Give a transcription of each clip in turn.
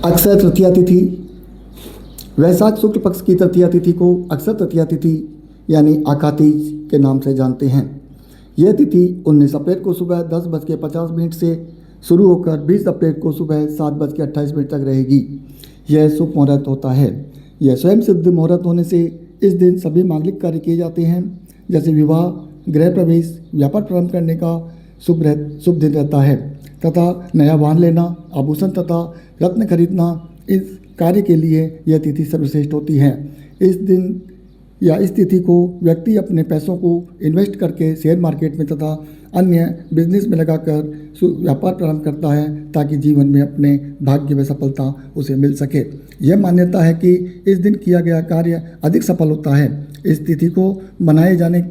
अक्षय तृतीया तिथि, वैशाख शुक्ल पक्ष की तृतीया तिथि को अक्षय तृतीया तिथि यानी आकातीज के नाम से जानते हैं। यह तिथि 19 अप्रैल को सुबह 10:50 से शुरू होकर 20 अप्रैल को सुबह 7:28 तक रहेगी। यह शुभ मुहूर्त होता है। यह स्वयं सिद्ध मुहूर्त होने से इस दिन सभी मांगलिक कार्य किए जाते हैं, जैसे विवाह, गृह प्रवेश, व्यापार प्रारंभ करने का शुभ दिन रहता है तथा नया वाहन लेना, आभूषण तथा रत्न खरीदना, इस कार्य के लिए यह तिथि सर्वश्रेष्ठ होती है। इस दिन या इस तिथि को व्यक्ति अपने पैसों को इन्वेस्ट करके शेयर मार्केट में तथा अन्य बिजनेस में लगाकर व्यापार प्रारंभ करता है ताकि जीवन में अपने भाग्य में सफलता उसे मिल सके। यह मान्यता है कि इस दिन किया गया कार्य अधिक सफल होता है। इस तिथि को मनाए जाने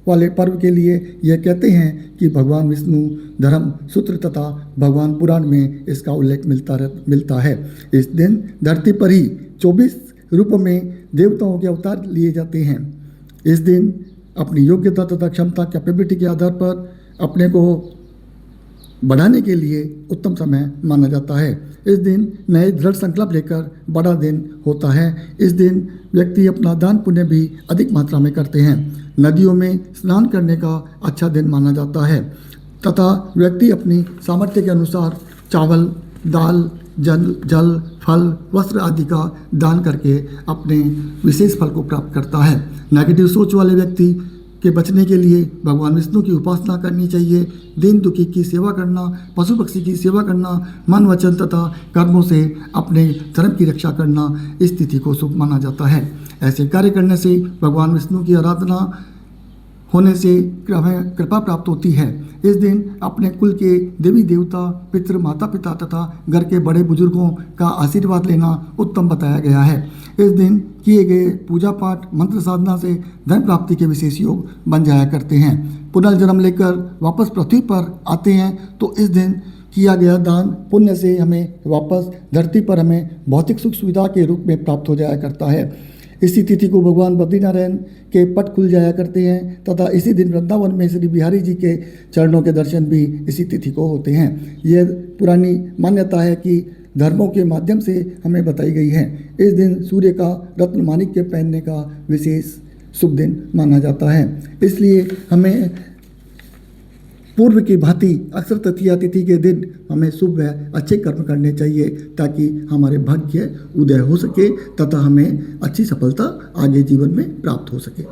वाले पर्व के लिए यह कहते हैं कि भगवान विष्णु धर्म सूत्र तथा भगवान पुराण में इसका उल्लेख मिलता है। इस दिन धरती पर ही 24 रूपों में देवताओं के अवतार लिए जाते हैं। इस दिन अपनी योग्यता तथा क्षमता कैपेबिलिटी के आधार पर अपने को बढ़ाने के लिए उत्तम समय माना जाता है। इस दिन नए दृढ़ संकल्प लेकर बड़ा दिन होता है। इस दिन व्यक्ति अपना दान पुण्य भी अधिक मात्रा में करते हैं। नदियों में स्नान करने का अच्छा दिन माना जाता है तथा व्यक्ति अपनी सामर्थ्य के अनुसार चावल, दाल, जल, फल, वस्त्र आदि का दान करके अपने विशेष फल को प्राप्त करता है। नेगेटिव सोच वाले व्यक्ति के बचने के लिए भगवान विष्णु की उपासना करनी चाहिए। दीन दुखी की सेवा करना, पशु पक्षी की सेवा करना, मन वचन तथा कर्मों से अपने धर्म की रक्षा करना इस तिथि को शुभ माना जाता है। ऐसे कार्य करने से भगवान विष्णु की आराधना होने से कृपा प्राप्त होती है। इस दिन अपने कुल के देवी देवता, पितृ, माता पिता तथा घर के बड़े बुजुर्गों का आशीर्वाद लेना उत्तम बताया गया है। इस दिन किए गए पूजा पाठ, मंत्र साधना से धन प्राप्ति के विशेष योग बन जाया करते हैं। पुनर्जन्म लेकर वापस पृथ्वी पर आते हैं तो इस दिन किया गया दान पुण्य से हमें वापस धरती पर हमें भौतिक सुख सुविधा के रूप में प्राप्त हो जाया करता है। इसी तिथि को भगवान बद्रीनारायण के पट खुल जाया करते हैं तथा इसी दिन वृंदावन में श्री बिहारी जी के चरणों के दर्शन भी इसी तिथि को होते हैं। यह पुरानी मान्यता है कि धर्मों के माध्यम से हमें बताई गई है। इस दिन सूर्य का रत्न माणिक्य पहनने का विशेष शुभ दिन माना जाता है। इसलिए हमें पूर्व की भांति अक्षय तृतीया तिथि के दिन हमें शुभ व अच्छे कर्म करने चाहिए ताकि हमारे भाग्य उदय हो सके तथा हमें अच्छी सफलता आगे जीवन में प्राप्त हो सके।